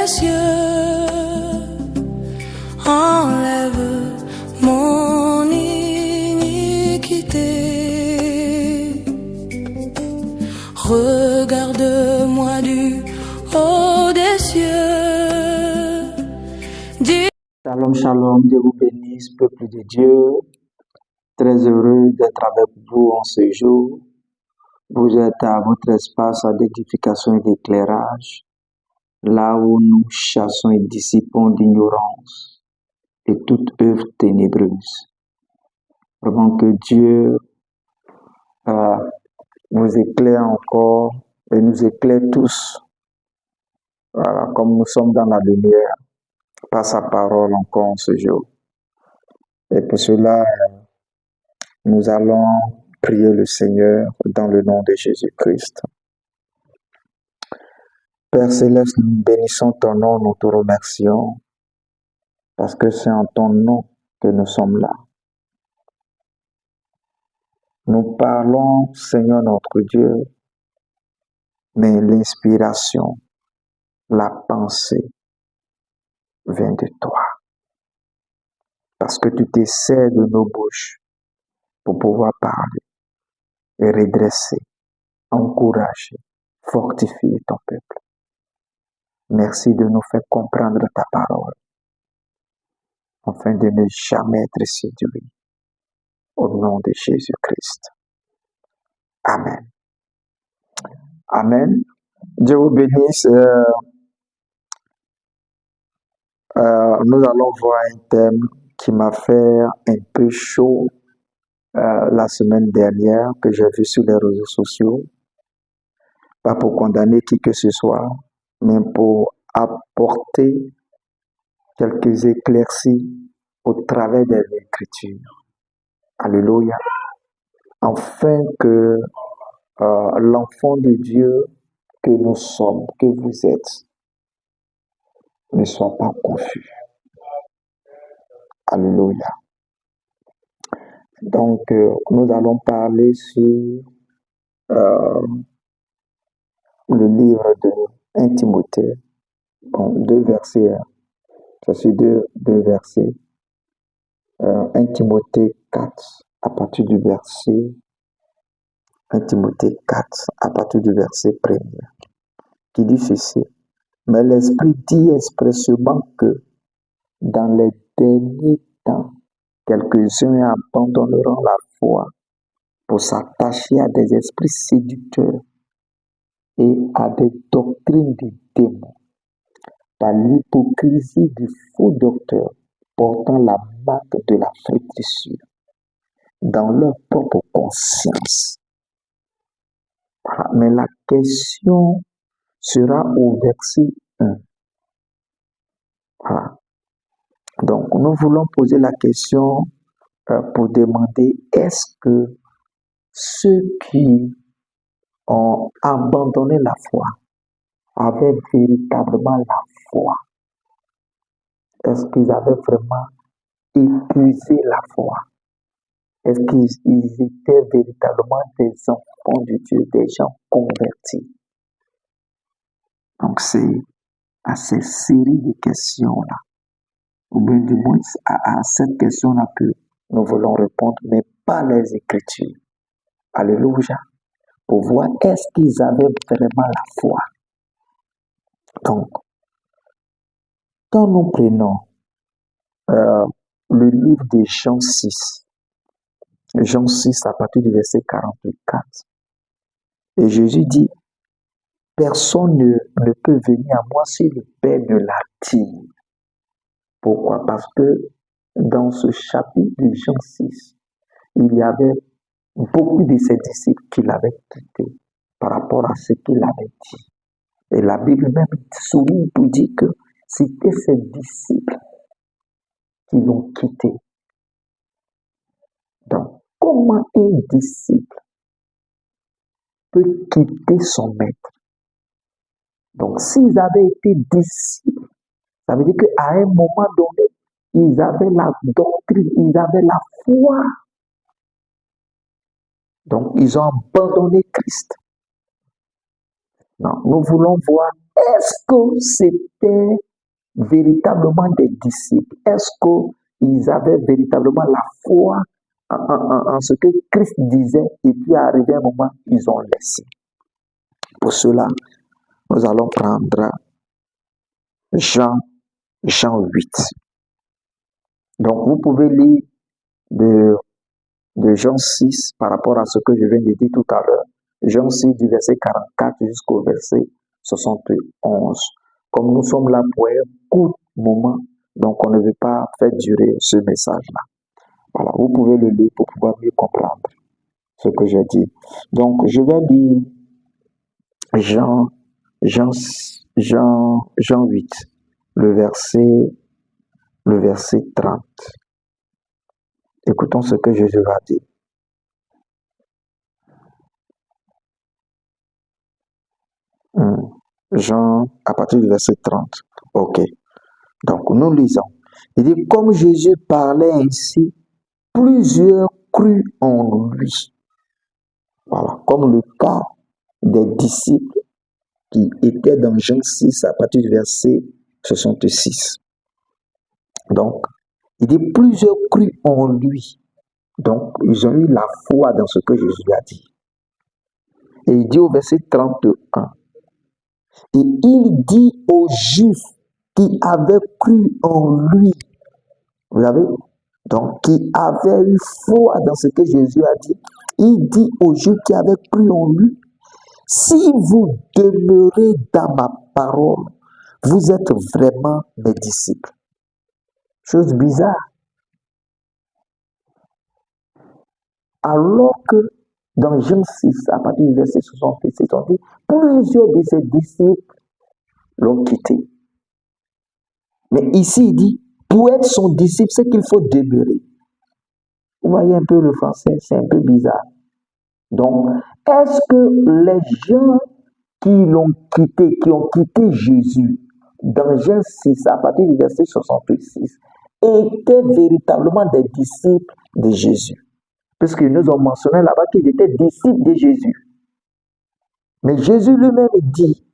des cieux, enlève mon iniquité. Regarde-moi du haut des cieux. Shalom, shalom, Dieu vous bénisse, peuple de Dieu. Très heureux d'être avec vous en ce jour. Vous êtes à votre espace d'édification et d'éclairage, là où nous chassons et dissipons l'ignorance et toute œuvre ténébreuse. Vraiment que Dieu vous éclaire encore et nous éclaire tous, voilà, comme nous sommes dans la lumière, par sa parole encore en ce jour. Et pour cela, nous allons prier le Seigneur dans le nom de Jésus-Christ. Père Céleste, nous bénissons ton nom, nous te remercions, parce que c'est en ton nom que nous sommes là. Nous parlons, Seigneur notre Dieu, mais l'inspiration, la pensée vient de toi. Parce que tu t'essaies de nos bouches pour pouvoir parler et redresser, encourager, fortifier ton peuple. Merci de nous faire comprendre ta parole, afin de ne jamais être séduit. Au nom de Jésus-Christ. Amen. Amen. Dieu vous bénisse. Nous allons voir un thème qui m'a fait un peu chaud la semaine dernière, que j'ai vu sur les réseaux sociaux. Pas pour condamner qui que ce soit, mais pour apporter quelques éclaircies au travers des Écritures. Alléluia. Afin que l'enfant de Dieu que nous sommes, que vous êtes, ne soit pas confus. Alléluia. Donc, nous allons parler sur le livre de 1 Timothée, deux versets, c'est deux versets, 1 Timothée 4, à partir du verset 1 Timothée 4, à partir du verset 1er, qui dit ceci. Mais l'Esprit dit expressément que dans les derniers temps, quelques-uns abandonneront la foi pour s'attacher à des esprits séducteurs et à des doctrines de démons, par l'hypocrisie du faux docteur portant la marque de la flétrissure dans leur propre conscience. Mais la question sera au verset 1. Voilà. Donc, nous voulons poser la question pour demander, est-ce que ceux qui ont abandonné la foi avaient véritablement la foi? Est-ce qu'ils avaient vraiment épuisé la foi? Est-ce qu'ils étaient véritablement des enfants de Dieu, des gens convertis? Donc, c'est à ces séries de questions-là, ou bien du moins à cette question-là que nous voulons répondre, mais pas les Écritures. Alléluia. Pour voir est-ce qu'ils avaient vraiment la foi. Donc, quand nous prenons le livre de Jean 6 à partir du verset 44, et Jésus dit, personne ne peut venir à moi si le Père ne l'attire. Pourquoi? Parce que dans ce chapitre de Jean 6, il y avait beaucoup de ses disciples qui l'avaient quitté par rapport à ce qu'il avait dit. Et la Bible même souligne pour dire que c'était ses disciples qui l'ont quitté. Donc, comment un disciple peut quitter son maître? Donc, s'ils avaient été disciples, ça veut dire qu'à un moment donné, ils avaient la doctrine, ils avaient la foi. Donc, ils ont abandonné Christ. Non, nous voulons voir est-ce que c'était véritablement des disciples? Est-ce qu'ils avaient véritablement la foi en ce que Christ disait et puis arrivé un moment, ils ont laissé? Pour cela, nous allons prendre Jean 8. Donc, vous pouvez lire de Jean 6 par rapport à ce que je viens de dire tout à l'heure. Jean 6 du verset 44 jusqu'au verset 71. Comme nous sommes là pour un court moment, donc on ne veut pas faire durer ce message-là. Voilà, vous pouvez le lire pour pouvoir mieux comprendre ce que j'ai dit. Donc, je vais lire Jean 8, le verset 30. Écoutons ce que Jésus va dire. Jean, à partir du verset 30. Ok. Donc, nous lisons. Il dit, comme Jésus parlait ainsi, plusieurs crurent en lui. Voilà. Comme le cas des disciples qui étaient dans Jean 6 à partir du verset 66. Donc, il dit, plusieurs crurent en lui. Donc, ils ont eu la foi dans ce que Jésus a dit. Et il dit au verset 31, et il dit aux Juifs qui avaient cru en lui, vous savez, donc qui avaient eu foi dans ce que Jésus a dit, il dit aux Juifs qui avaient cru en lui, si vous demeurez dans ma parole, vous êtes vraiment mes disciples. Chose bizarre. Alors que dans Jean 6, à partir du verset 66, on dit, plusieurs de ses disciples l'ont quitté. Mais ici, il dit, pour être son disciple, c'est qu'il faut demeurer. Vous voyez un peu le français, c'est un peu bizarre. Donc, est-ce que les gens qui l'ont quitté, qui ont quitté Jésus, dans Jean 6, à partir du verset 66, étaient véritablement des disciples de Jésus? Puisque nous avons mentionné là-bas qu'ils étaient disciples de Jésus. Mais Jésus lui-même dit,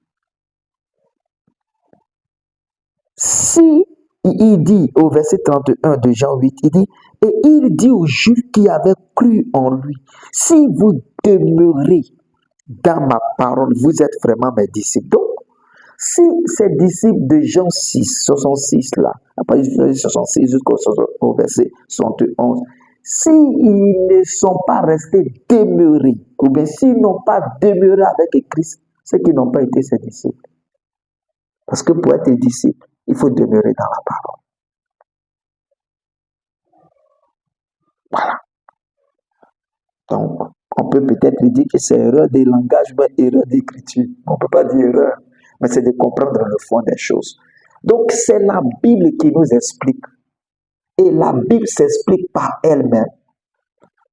si, il dit au verset 31 de Jean 8, il dit, et il dit aux Juifs qui avaient cru en lui, si vous demeurez dans ma parole, vous êtes vraiment mes disciples. Donc, si ces disciples de Jean 6, 66 là, à partir du verset 66 jusqu'au verset 71, s'ils ne sont pas restés demeurés, ou bien s'ils n'ont pas demeuré avec Christ, c'est qu'ils n'ont pas été ses disciples. Parce que pour être disciple, il faut demeurer dans la parole. Voilà. Donc, on peut peut-être lui dire que c'est erreur de langage, mais erreur d'écriture. On ne peut pas dire erreur, mais c'est de comprendre le fond des choses. Donc, c'est la Bible qui nous explique. Et la Bible s'explique par elle-même.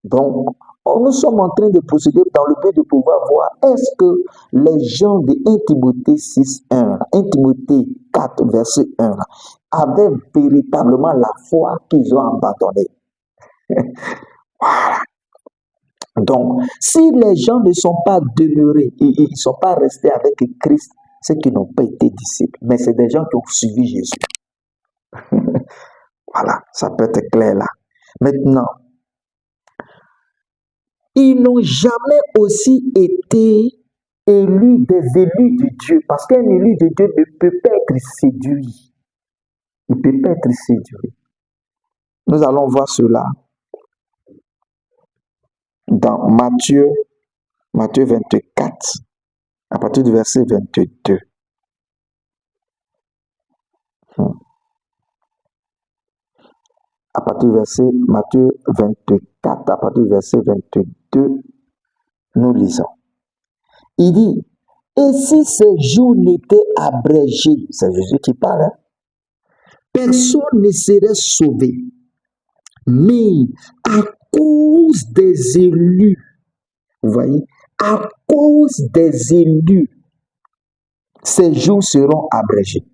Donc, nous sommes en train de procéder dans le but de pouvoir voir est-ce que les gens de 1 Timothée 6, 1, 1 Timothée 4, verset 1, avaient véritablement la foi qu'ils ont abandonnée. Voilà. Donc, si les gens ne sont pas demeurés et ils ne sont pas restés avec Christ, c'est qu'ils n'ont pas été disciples. Mais c'est des gens qui ont suivi Jésus. Voilà, ça peut être clair là. Maintenant, ils n'ont jamais aussi été élus des élus de Dieu. Parce qu'un élu de Dieu ne peut pas être séduit. Il ne peut pas être séduit. Nous allons voir cela dans Matthieu 24, à partir du verset 22. À partir du verset Matthieu 24, à partir du verset 22, nous lisons. Il dit, et si ces jours n'étaient abrégés, c'est Jésus qui parle, hein, personne ne serait sauvé. Mais à cause des élus, vous voyez, à cause des élus, ces jours seront abrégés.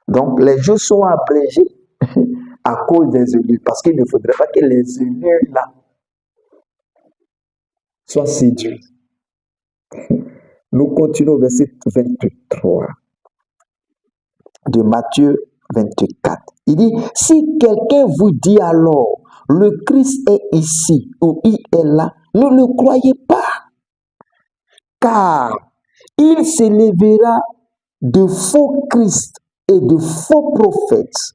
Donc, les jours sont abrégés à cause des élus, parce qu'il ne faudrait pas que les élus là soient séduits. Nous continuons au verset 23 de Matthieu 24. Il dit, si quelqu'un vous dit alors, le Christ est ici ou il est là, ne le croyez pas, car il s'élèvera de faux Christ et de faux prophètes.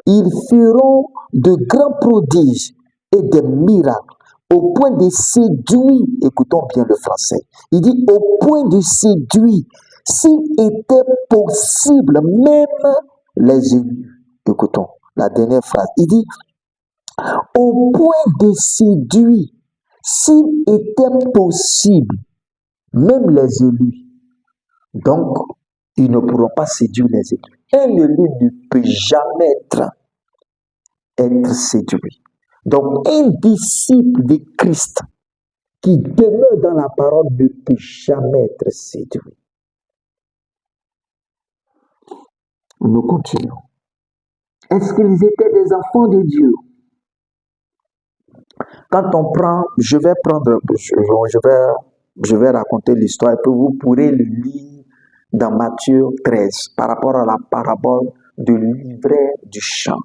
Ils feront de grands prodiges et des miracles au point de séduire, écoutons bien le français, il dit au point de séduire, s'il était possible, même les élus. Écoutons la dernière phrase, il dit au point de séduire, s'il était possible, même les élus. Donc, ils ne pourront pas séduire les élus. Un élu ne peut jamais être séduit. Donc, un disciple de Christ qui demeure dans la parole ne peut jamais être séduit. Nous continuons. Est-ce qu'ils étaient des enfants de Dieu? Quand on prend, je vais raconter l'histoire et puis vous pourrez le lire dans Matthieu 13 par rapport à la parabole de l'ivraie du champ.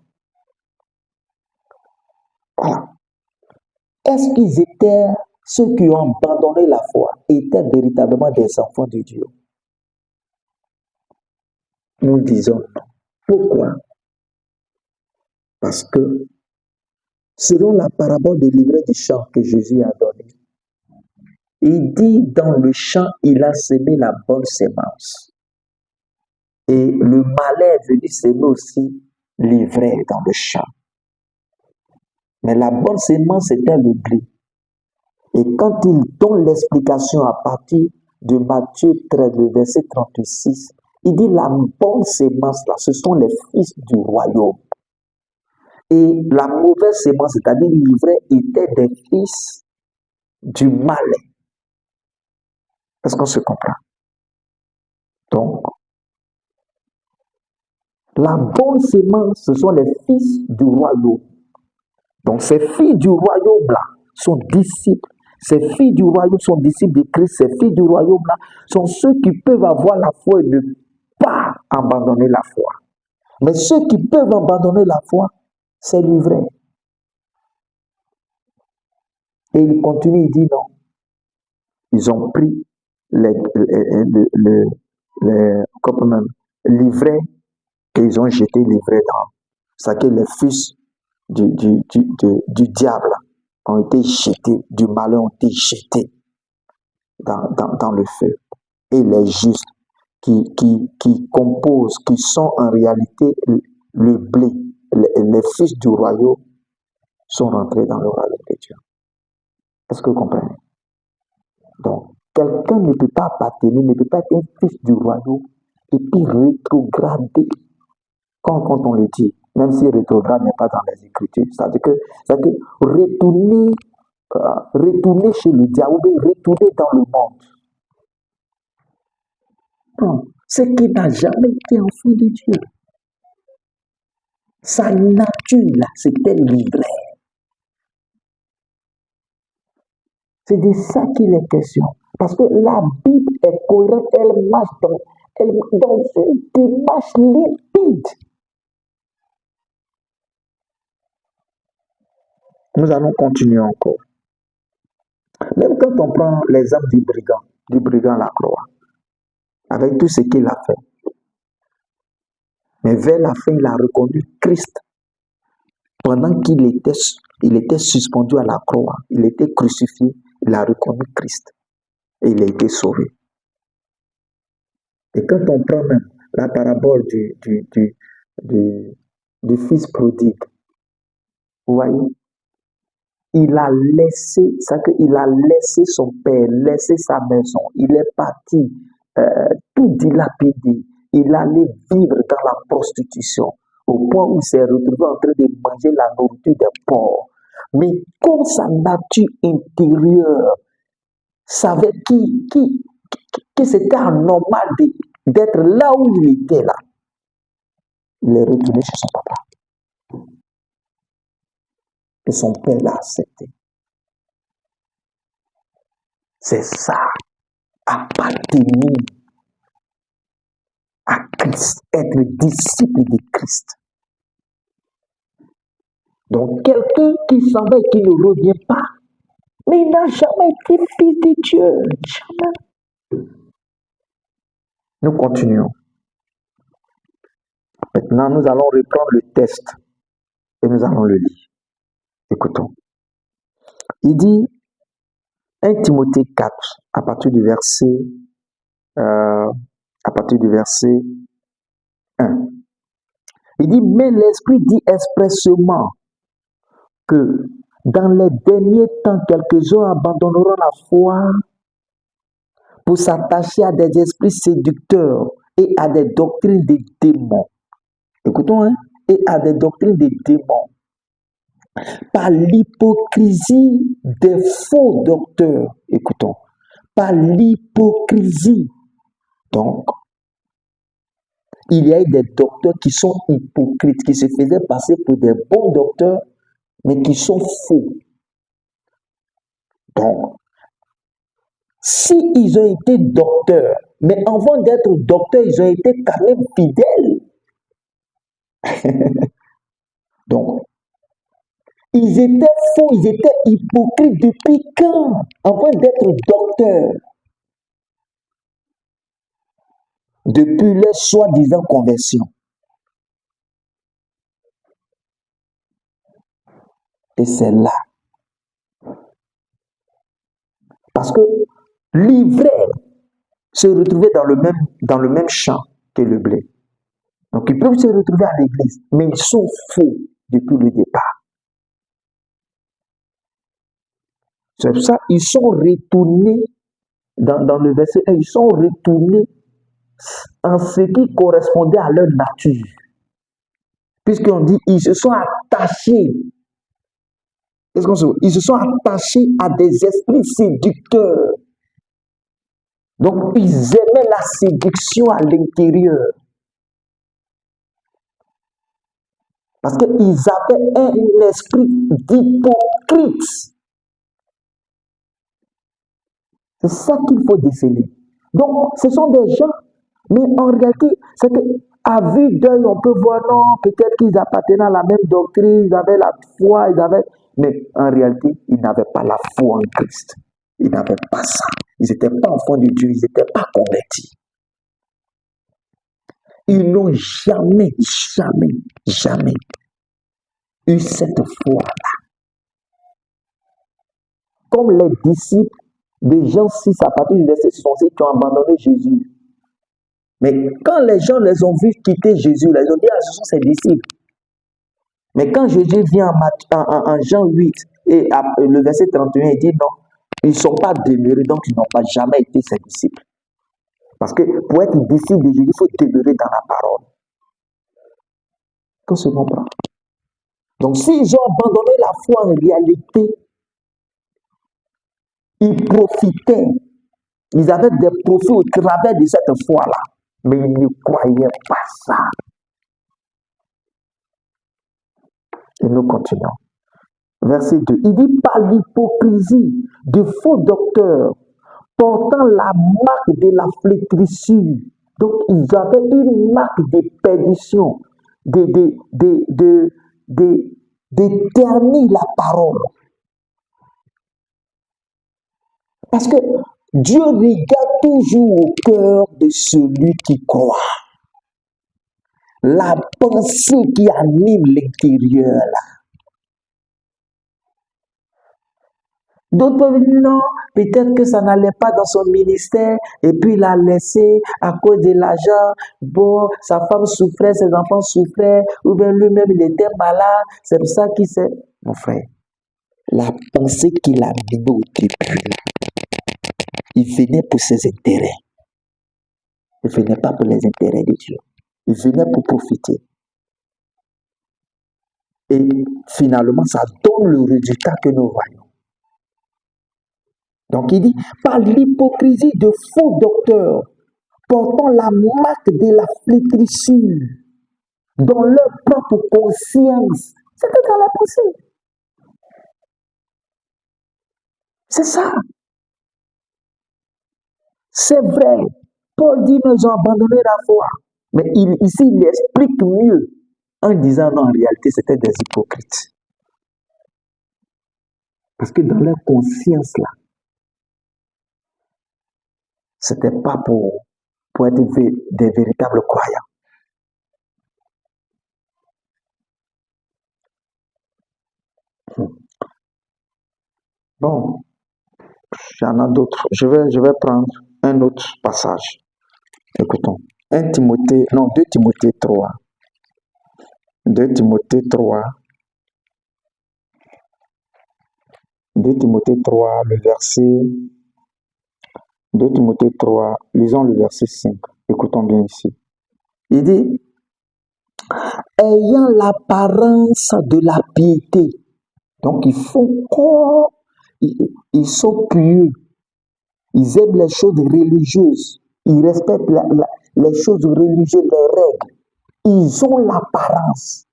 Voilà. Est-ce qu'ils étaient, ceux qui ont abandonné la foi, étaient véritablement des enfants de Dieu? Nous disons non. Pourquoi? Parce que, selon la parabole de l'ivraie du champ que Jésus a donnée, il dit dans le champ, il a semé la bonne sémence. Et le malin est venu s'aimer aussi l'ivraie dans le champ. Mais la bonne sémence était le blé. Et quand il donne l'explication à partir de Matthieu 13, le verset 36, il dit la bonne sémence là, ce sont les fils du royaume. Et la mauvaise sémence, c'est-à-dire l'ivraie, étaient des fils du malin. Est-ce qu'on se comprend? Donc, la bonne sémence, ce sont les fils du royaume. Donc, ces filles du royaume-là sont disciples. Ces filles du royaume sont disciples de Christ. Ces filles du royaume-là sont ceux qui peuvent avoir la foi et ne pas abandonner la foi. Mais ceux qui peuvent abandonner la foi, c'est l'ivraie. Et il continue, il dit non. Ils ont pris l'ivraie et ils ont jeté l'ivraie dans. C'est que les fils du diable ont été jetés, du malin ont été jetés dans le feu. Et les justes qui composent, qui sont en réalité le blé, les fils du royaume, sont rentrés dans le royaume de Dieu. Est-ce que vous comprenez? Donc, quelqu'un ne peut pas appartenir, ne peut pas être un fils du royaume et puis rétrograder. Quand on le dit, même si rétrograde n'est pas dans les Écritures, c'est-à-dire que retourner chez le diable, retourner dans le monde. Non, ce qui n'a jamais été enfant de Dieu. Sa nature, là, c'était l'ivraie. C'est de ça qu'il est question. Parce que la Bible est cohérente, elle marche dans une démarche limpide. Nous allons continuer encore. Même quand on prend l'exemple du brigand à la croix, avec tout ce qu'il a fait. Mais vers la fin, il a reconnu Christ. Pendant qu'il était suspendu à la croix, il était crucifié, il a reconnu Christ. Et il a été sauvé. Et quand on prend même la parabole du fils prodigue, vous voyez, il a laissé son père, laissé sa maison, il est parti, tout dilapidé, il allait vivre dans la prostitution, au point où il s'est retrouvé en train de manger la nourriture des porcs. Mais comme sa nature intérieure savait que c'était anormal d'être là où il était là, il est retourné chez son papa. Et son père l'a accepté. C'est ça appartenir à Christ, être disciple de Christ. Donc, quelqu'un qui s'en va et qui ne revient pas, mais il n'a jamais été fils de Dieu. Jamais. Nous continuons. Maintenant, nous allons reprendre le texte et nous allons le lire. Écoutons. Il dit, 1 Timothée 4, à partir du verset 1. Il dit, mais l'Esprit dit expressément que dans les derniers temps, quelques-uns abandonneront la foi pour s'attacher à des esprits séducteurs et à des doctrines des démons. Écoutons, hein? Et à des doctrines des démons. Par l'hypocrisie des faux docteurs. Écoutons. Par l'hypocrisie. Donc, il y a eu des docteurs qui sont hypocrites, qui se faisaient passer pour des bons docteurs, mais qui sont faux. Donc, s'ils ont été docteurs, mais avant d'être docteurs, ils ont été quand même fidèles. Donc, ils étaient faux, ils étaient hypocrites depuis quand? Avant d'être docteurs. Depuis leur soi-disant conversion. Et c'est là. Parce que l'ivraie se retrouvait dans le même champ que le blé. Donc ils peuvent se retrouver à l'église, mais ils sont faux depuis le départ. C'est pour ça qu'ils sont retournés dans le verset 1, ils sont retournés en ce qui correspondait à leur nature. Puisqu'on dit, ils se sont attachés. Ils se sont attachés à des esprits séducteurs. Donc, ils aimaient la séduction à l'intérieur. Parce qu'ils avaient un esprit d'hypocrite. C'est ça qu'il faut déceler. Donc, ce sont des gens, mais en réalité, c'est qu'à vue d'œil, on peut voir, non, peut-être qu'ils appartenaient à la même doctrine, ils avaient la foi, mais en réalité, ils n'avaient pas la foi en Christ. Ils n'avaient pas ça. Ils n'étaient pas enfants de Dieu, ils n'étaient pas convertis. Ils n'ont jamais eu cette foi-là. Comme les disciples de Jean 6 à partir du verset 66 qui ont abandonné Jésus. Mais quand les gens les ont vus quitter Jésus, ils ont dit, ah, ce sont ses disciples. Mais quand Jésus vient en Jean 8, et le verset 31, il dit non, ils ne sont pas demeurés, donc ils n'ont pas jamais été ses disciples. Parce que pour être disciple de Jésus, il faut demeurer dans la parole. Qu'on se comprend. Donc s'ils ont abandonné la foi en réalité, ils profitaient. Ils avaient des profits au travers de cette foi-là. Mais ils ne croyaient pas ça. Et nous continuons. Verset 2. Il dit par l'hypocrisie de faux docteurs portant la marque de la flétrissure. Donc ils avaient une marque de perdition, de ternir la parole. Parce que Dieu regarde toujours au cœur de celui qui croit. La pensée qui anime l'intérieur là. D'autres peuvent dire non, peut-être que ça n'allait pas dans son ministère et puis il a laissé à cause de l'argent. Bon, sa femme souffrait, ses enfants souffraient, ou bien lui-même il était malade. C'est pour ça qu'il s'est... Mon frère, la pensée qu'il a menée au début, il venait pour ses intérêts. Il ne venait pas pour les intérêts de Dieu. Il venait pour profiter. Et finalement, ça donne le résultat que nous voyons. Donc il dit, par l'hypocrisie de faux docteurs, portant la marque de la flétrissure, dans leur propre conscience. C'était dans la pensée. C'est ça. C'est vrai. Paul dit, non, ils ont abandonné la foi. Mais ici, il explique mieux en disant, non, en réalité, c'était des hypocrites. Parce que dans leur conscience, là, c'était pas pour être des véritables croyants. Bon, il y en a d'autres. Je vais prendre un autre passage. Écoutons. 2 Timothée 3. 2 Timothée 3. 2 Timothée 3, le verset. 2 Timothée 3, lisons le verset 5. Écoutons bien ici. Il dit, ayant l'apparence de la piété. Donc, ils font quoi? Ils sont pieux. Ils aiment les choses religieuses. Ils respectent les choses religieuses, les règles. Ils ont l'apparence.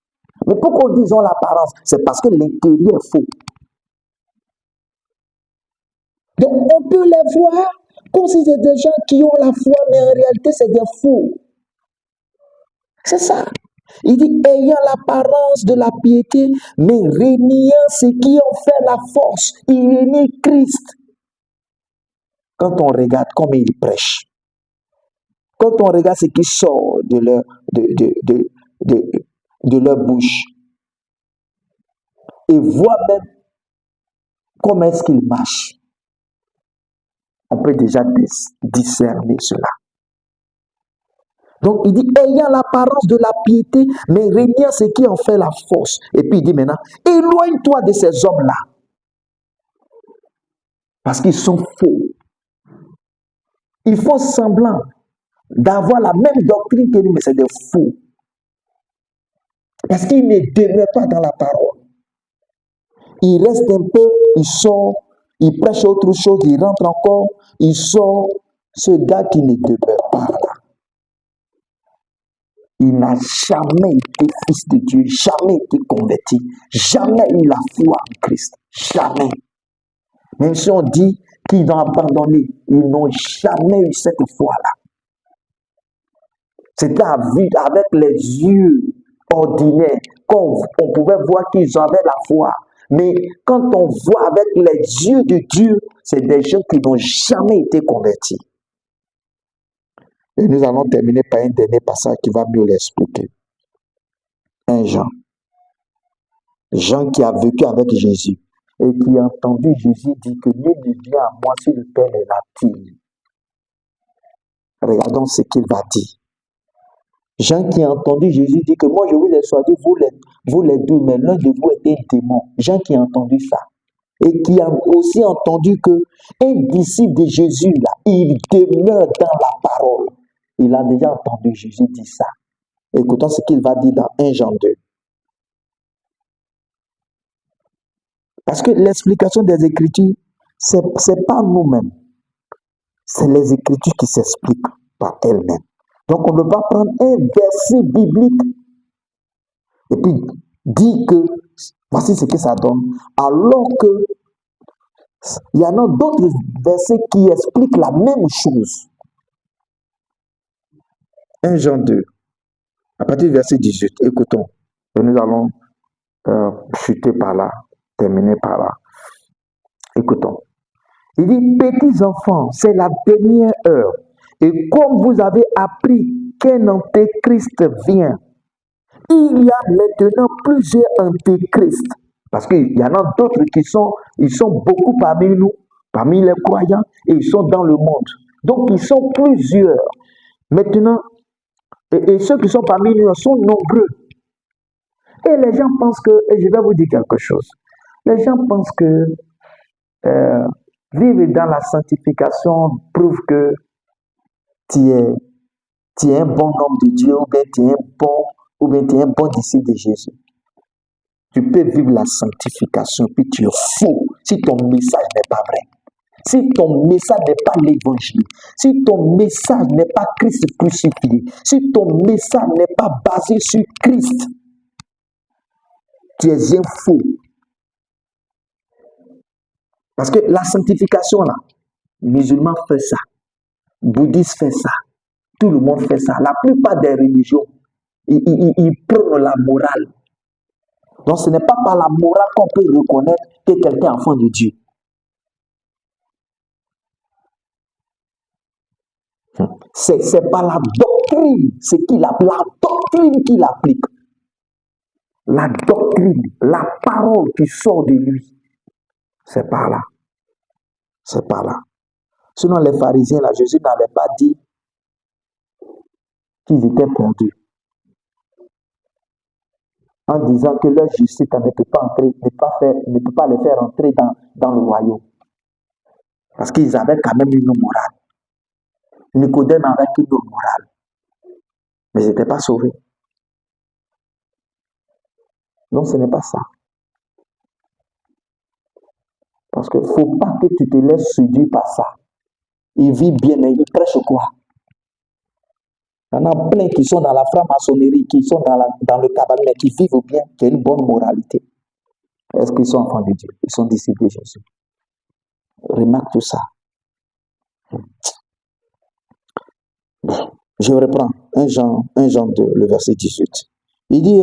Mais pourquoi on dit ils ont l'apparence? C'est parce que l'intérieur est faux. Donc, on peut les voir comme si c'est des gens qui ont la foi, mais en réalité, c'est des faux. C'est ça. Il dit, ayant l'apparence de la piété, mais réniant ce qui en fait la force. Il rénie Christ. Quand on regarde comment ils prêchent, quand on regarde ce qui sort de leur bouche, et voit même comment est-ce qu'ils marchent, on peut déjà discerner cela. Donc, il dit, ayant l'apparence de la piété, mais régnant ce qui en fait la force. Et puis, il dit maintenant, éloigne-toi de ces hommes-là. Parce qu'ils sont faux. Ils font semblant d'avoir la même doctrine que nous, mais c'est des faux. Parce qu'ils ne demeurent pas dans la parole. Ils restent un peu, ils sortent, ils prêchent autre chose, ils rentrent encore, ils sortent. Ce gars qui ne demeure pas là, il n'a jamais été fils de Dieu, jamais été converti, jamais eu la foi en Christ. Jamais. Même si on dit qu'ils ont abandonné, ils n'ont jamais eu cette foi-là. C'était avec les yeux ordinaires qu'on pouvait voir qu'ils avaient la foi. Mais quand on voit avec les yeux de Dieu, c'est des gens qui n'ont jamais été convertis. Et nous allons terminer par un dernier passage qui va mieux l'expliquer. 1 Jean. Jean qui a vécu avec Jésus et qui a entendu Jésus dire que nul ne vient à moi si le Père ne l'attire. Regardons ce qu'il va dire. Jean qui a entendu Jésus dire que moi je vous ai choisi, vous les deux, mais l'un de vous est un démon. Jean qui a entendu ça. Et qui a aussi entendu que un disciple de Jésus, là, il demeure dans la parole. Il a déjà entendu Jésus dire ça. Écoutons ce qu'il va dire dans 1 Jean 2. Parce que l'explication des Écritures, c'est pas nous-mêmes. C'est les Écritures qui s'expliquent par elles-mêmes. Donc on ne peut pas prendre un verset biblique et puis dire que voici ce que ça donne, alors que il y en a d'autres versets qui expliquent la même chose. 1 Jean 2, à partir du verset 18, écoutons. Et nous allons chuter par là, terminer par là. Écoutons. Il dit, petits enfants, c'est la dernière heure. Et comme vous avez appris qu'un antéchrist vient, il y a maintenant plusieurs antéchrists. Parce qu'il y en a d'autres ils sont beaucoup parmi nous, parmi les croyants, et ils sont dans le monde. Donc ils sont plusieurs. Maintenant, et ceux qui sont parmi nous sont nombreux. Et les gens pensent que, et je vais vous dire quelque chose, les gens pensent que vivre dans la sanctification prouve que tu es un bon homme de Dieu, ou bien tu es un bon disciple de Jésus. Tu peux vivre la sanctification, puis tu es faux si ton message n'est pas vrai. Si ton message n'est pas l'évangile, si ton message n'est pas Christ crucifié, si ton message n'est pas basé sur Christ, tu es un faux. Parce que la sanctification, là, les musulmans font ça. bouddhiste fait ça. Tout le monde fait ça. La plupart des religions, ils prônent la morale. Donc, ce n'est pas par la morale qu'on peut reconnaître que quelqu'un est enfant de Dieu. C'est par la doctrine, la doctrine qu'il applique. La doctrine, la parole qui sort de lui. C'est par là. C'est par là. Sinon, les pharisiens, là, Jésus n'avait pas dit qu'ils étaient perdus. En disant que leur justice ne peut pas entrer, ne peut pas les faire entrer dans le royaume. Parce qu'ils avaient quand même une morale. Nicodème avait une morale. Mais ils n'étaient pas sauvés. Donc ce n'est pas ça. Parce qu'il ne faut pas que tu te laisses séduire par ça. Il vit bien, mais il prêche quoi? Il y en a plein qui sont dans la franc-maçonnerie, qui sont dans le cabane, mais qui vivent bien, qui ont une bonne moralité. Est-ce qu'ils sont enfants de Dieu? Ils sont disciples de Jésus. Remarque tout ça. Bon, je reprends 1 Jean 2, le verset 18. Il dit,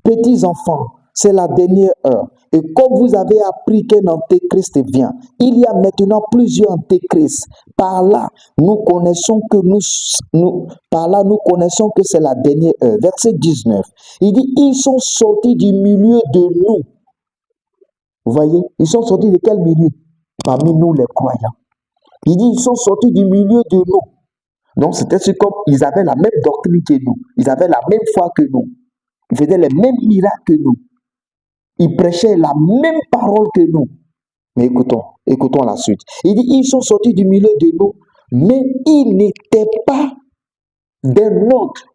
petits enfants, c'est la dernière heure. Et comme vous avez appris qu'un antéchrist vient, il y a maintenant plusieurs antéchrists. Par là, nous connaissons que c'est la dernière heure. Verset 19. Il dit, ils sont sortis du milieu de nous. Vous voyez, ils sont sortis de quel milieu? Parmi nous les croyants. Il dit, ils sont sortis du milieu de nous. Donc, c'était comme ils avaient la même doctrine que nous. Ils avaient la même foi que nous. Ils faisaient les mêmes miracles que nous. Ils prêchaient la même parole que nous. Mais écoutons la suite. Il dit, ils sont sortis du milieu de nous, mais ils n'étaient pas des nôtres.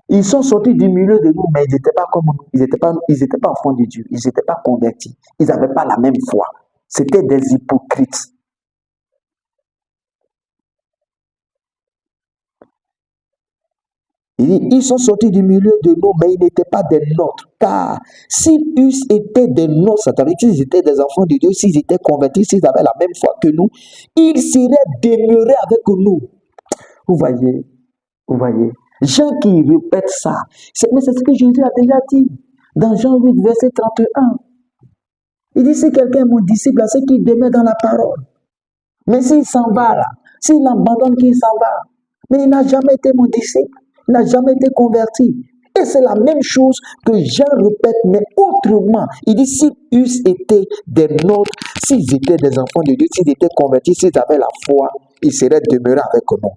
Ils sont sortis du milieu de nous, mais ils n'étaient pas comme nous. Ils n'étaient pas enfants de Dieu. Ils n'étaient pas convertis. Ils n'avaient pas la même foi. C'était des hypocrites. Il dit, ils sont sortis du milieu de nous, mais ils n'étaient pas des nôtres. Car s'ils eussent été des nôtres, c'est-à-dire s'ils étaient des enfants de Dieu, s'ils étaient convertis, s'ils avaient la même foi que nous, ils seraient demeurés avec nous. Vous voyez, Jean qui répète ça, mais c'est ce que Jésus a déjà dit dans Jean 8, verset 31. Il dit, si quelqu'un est mon disciple, c'est qu'il demeure dans la parole. Mais s'il s'en va là, s'il abandonne, qu'il s'en va. Mais il n'a jamais été mon disciple. Il n'a jamais été converti. Et c'est la même chose que Jean répète, mais autrement. Il dit, s'ils eussent été des nôtres, s'ils étaient des enfants de Dieu, s'ils étaient convertis, s'ils avaient la foi, ils seraient demeurés avec nous.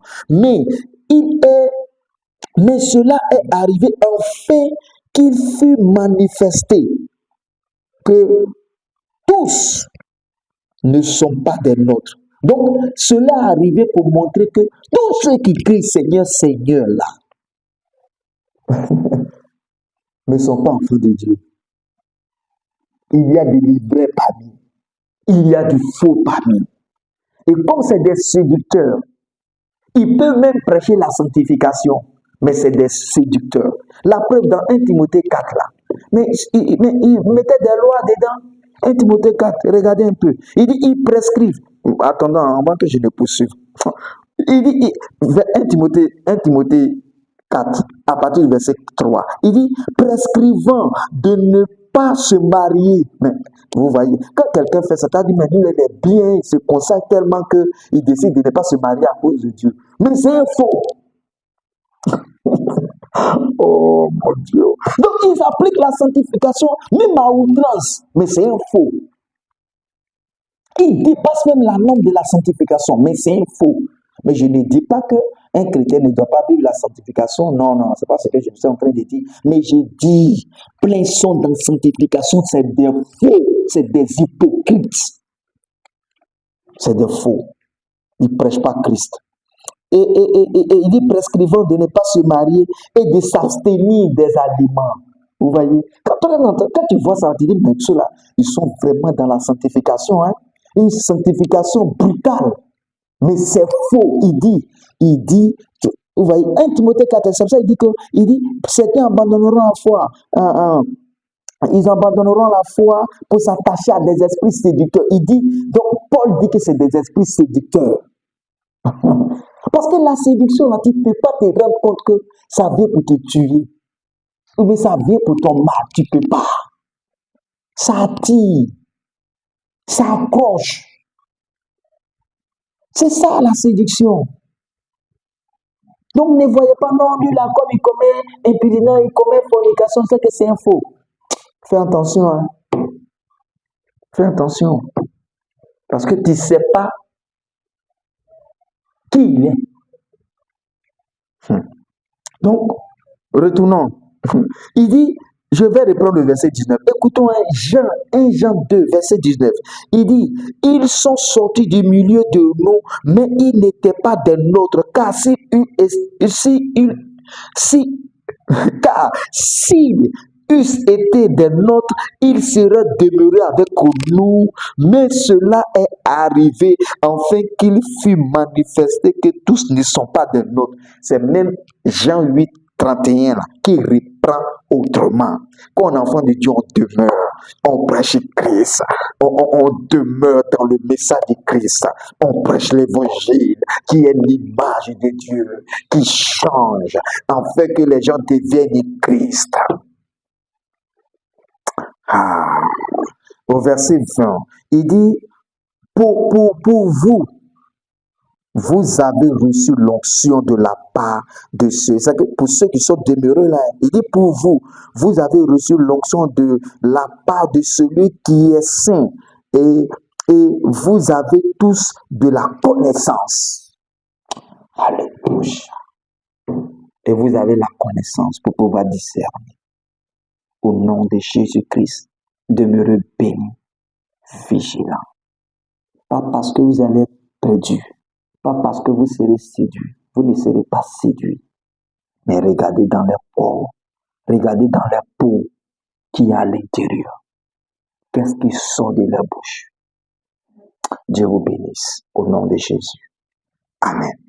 Mais cela est arrivé en fait qu'il fut manifesté que tous ne sont pas des nôtres. Donc, cela est arrivé pour montrer que tous ceux qui crient Seigneur, Seigneur, là, ne sont pas enfants de Dieu. Il y a des livrets parmi. Il y a du faux parmi. Et comme c'est des séducteurs, ils peuvent même prêcher la sanctification, mais c'est des séducteurs. La preuve dans 1 Timothée 4, là. Mais ils mettaient des lois dedans. 1 Timothée 4, regardez un peu. Il dit, ils prescrivent. Attendant, avant que je ne poursuive. Il dit, 1 Timothée 4, à partir du verset 3, il dit, prescrivant de ne pas se marier. Mais vous voyez, quand quelqu'un fait ça, il dit, mais lui, il est bien, il se consacre tellement qu'il décide de ne pas se marier à cause de Dieu. Mais c'est un faux. Oh mon Dieu. Donc ils appliquent la sanctification même à outrance, mais c'est un faux. Ils dépassent même la norme de la sanctification, mais c'est un faux. Mais je ne dis pas qu'un chrétien ne doit pas vivre la sanctification. Non, c'est pas ce que je suis en train de dire. Mais je dis, plein sont dans la sanctification, c'est des faux, c'est des hypocrites. C'est des faux. Ils ne prêchent pas Christ. Et il dit prescrivant de ne pas se marier et de s'abstenir des aliments. Vous voyez, quand tu vois ça, tu dis, mais ceux-là, ils sont vraiment dans la sanctification, hein? Une sanctification brutale. Mais c'est faux. Il dit, vous voyez, 1 Timothée 4, c'est ça, il dit, certains abandonneront la foi Ils abandonneront la foi pour s'attacher à des esprits séducteurs. Il dit, donc Paul dit que c'est des esprits séducteurs. Parce que la séduction, là, tu ne peux pas te rendre compte que ça vient pour te tuer. Ou bien ça vient pour ton mal. Tu ne peux pas. Ça attire. Ça accroche. C'est ça la séduction. Donc ne voyez pas, non, lui là, comme il commet impudicité, il commet fornication, c'est que c'est un faux. Fais attention, hein. Fais attention. Parce que tu ne sais pas qui il est. Donc, retournons. Il dit, je vais reprendre le verset 19. Écoutons 1 Jean 2, verset 19. Il dit, ils sont sortis du milieu de nous, mais ils n'étaient pas des nôtres, car s'ils eussent été des nôtres, ils seraient demeurés avec nous, mais cela est arrivé afin qu'il fût manifesté que tous ne sont pas des nôtres. C'est même Jean 8, 31 là, qui reprend autrement. Quand on est enfant de Dieu, on demeure, on prêche Christ, on demeure dans le message de Christ, on prêche l'évangile qui est l'image de Dieu, qui change, afin que les gens deviennent Christ. Au verset 20, il dit, pour vous, vous avez reçu l'onction de la part de ceux. C'est que pour ceux qui sont demeurés là, il dit pour vous, vous avez reçu l'onction de la part de celui qui est saint. Et vous avez tous de la connaissance. Alléluia. Et vous avez la connaissance pour pouvoir discerner. Au nom de Jésus-Christ, demeurez bénis, vigilants. Pas parce que vous allez être perdus. Pas parce que vous serez séduits. Vous ne serez pas séduits. Mais regardez dans leur peau. Regardez dans leur peau qui est à l'intérieur. Qu'est-ce qui sort de leur bouche? Dieu vous bénisse. Au nom de Jésus. Amen.